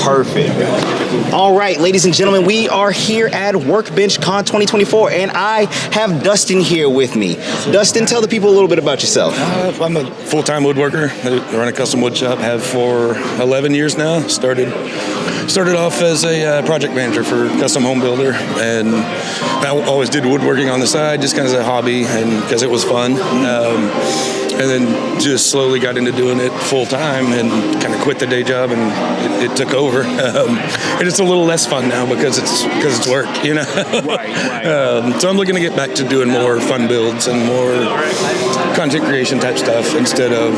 Perfect. All right, ladies and gentlemen, we are here at Workbench Con 2024, and I have Dustin here with me. Dustin, tell the people a little bit about yourself. I'm a full-time woodworker. I run a custom wood shop, have for 11 years now. Started off as a project manager for custom home builder, and I always did woodworking on the side, just kind of as a hobby, and because it was fun. And then just slowly got into doing it full time and kind of quit the day job, and it took over. And it's a little less fun now because it's work, you know. Right. So I'm looking to get back to doing more fun builds and more content creation type stuff instead of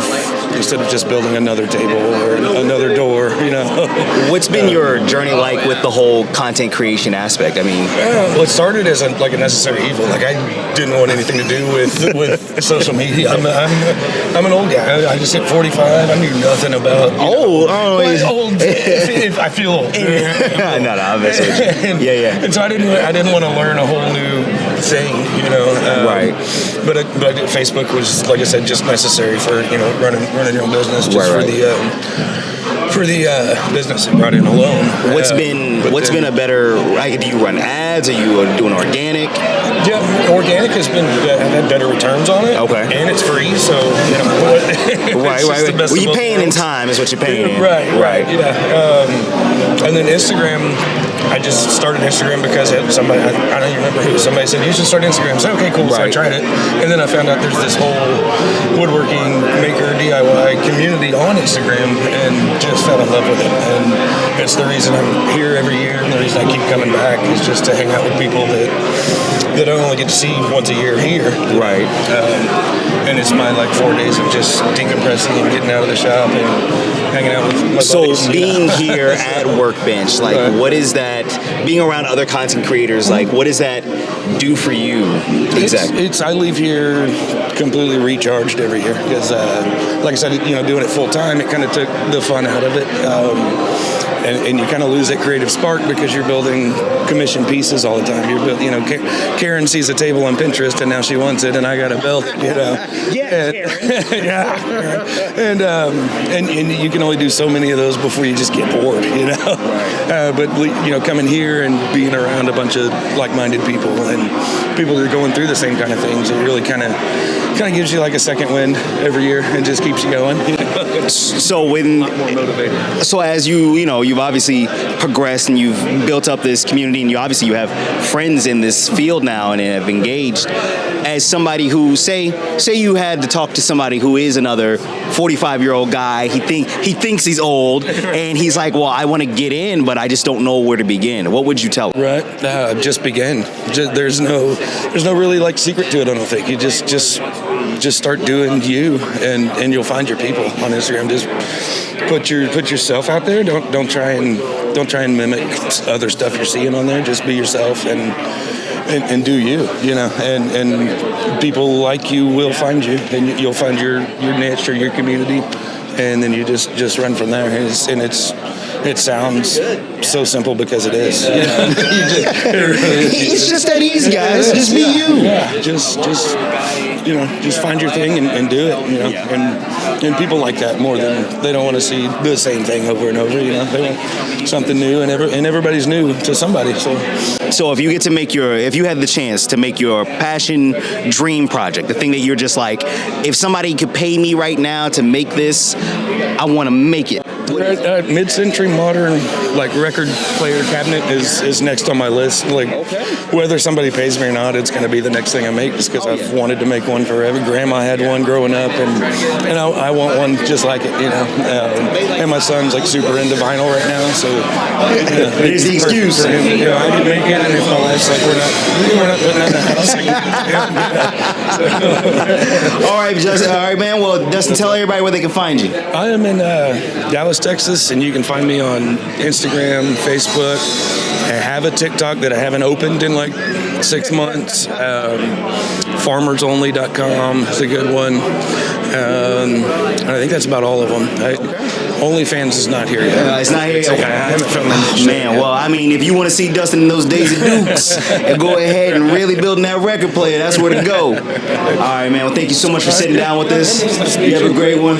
just building another table or another door, you know. What's been your journey like with the whole content creation aspect? I mean, well, it started as a necessary evil. Like, I didn't want anything to do with social media. I'm an old guy. I just hit 45. I knew nothing about old. If I feel old. No, I'm messing with you. Yeah. And so I didn't want to learn a whole new thing, you know. Right. But Facebook was, like I said, just necessary for running your own business, just for the business it brought in alone. What's been a better? Do you run ads? Are you doing organic? Yeah, organic has been. I've had better returns on it. Okay, and it's free, so you know. Right. Well, you're paying in time is what you're paying. Yeah, right. Yeah, and then Instagram. I just started Instagram because somebody, I don't even remember who, somebody said, you should start Instagram. So, okay, cool. So I tried it. And then I found out there's this whole woodworking maker DIY community on Instagram and just fell in love with it. And it's the reason I'm here every year, and the reason I keep coming back is just to hang out with people that I only get to see once a year here. Right. And it's my 4 days of just decompressing and getting out of the shop and hanging out with my buddies. So being here at Workbench, what is that, being around other content creators, what does that do for you exactly? I leave here completely recharged every year because, like I said, doing it full time, it kind of took the fun out of it. And you kind of lose that creative spark because you're building commission pieces all the time. You're building, Karen sees a table on Pinterest and now she wants it, and I got to build it, Yeah, Karen. Yeah. And you can only do so many of those before you just get bored, But coming here and being around a bunch of like-minded people and people that are going through the same kind of things, it really kind of gives you a second wind every year and just keeps you going. So more motivated. So as you've obviously progressed and you've built up this community, and you have friends in this field now and have engaged. As somebody who say you had to talk to somebody who is another 45-year-old guy, he thinks he's old, and he's like, well, I want to get in, but I just don't know where to begin. What would you tell him? Right, just begin. There's no really secret to it. I don't think you just start doing you, and you'll find your people on Instagram. Just put yourself out there. Don't try and mimic other stuff you're seeing on there. Just be yourself and do you, and people like you will find you, and you'll find your niche or your community, and then you just run from there. It sounds so simple because it is. It's just that easy, guys. Just be you. Yeah, just find your thing and do it. And people like that more than they don't want to see the same thing over and over. They want something new, and everybody's new to somebody. So if you had the chance to make your passion dream project, the thing that you're just if somebody could pay me right now to make this, I want to make it. Mid-century modern record player cabinet is next on my list. Whether somebody pays me or not, it's going to be the next thing I make, just because I've wanted to make one forever. Grandma had one growing up, and I want one just like it. And my son's super into vinyl right now, so there's the excuse. For him. I can make it, and if my wife's we're not putting that in the house. All right, Justin. All right, man. Well, Dustin, tell everybody where they can find you. I am in Dallas, Texas, and you can find me on Instagram, Facebook. I have a TikTok that I haven't opened in 6 months. Farmersonly.com is a good one. And I think that's about all of them. OnlyFans is not here yet. It's not here yet. Okay. I haven't filmed that. Man, well, if you want to see Dustin in those days of Dukes and go ahead and really building that record player, that's where to go. All right, man. Well, thank you so much for sitting down with us. You have a great one.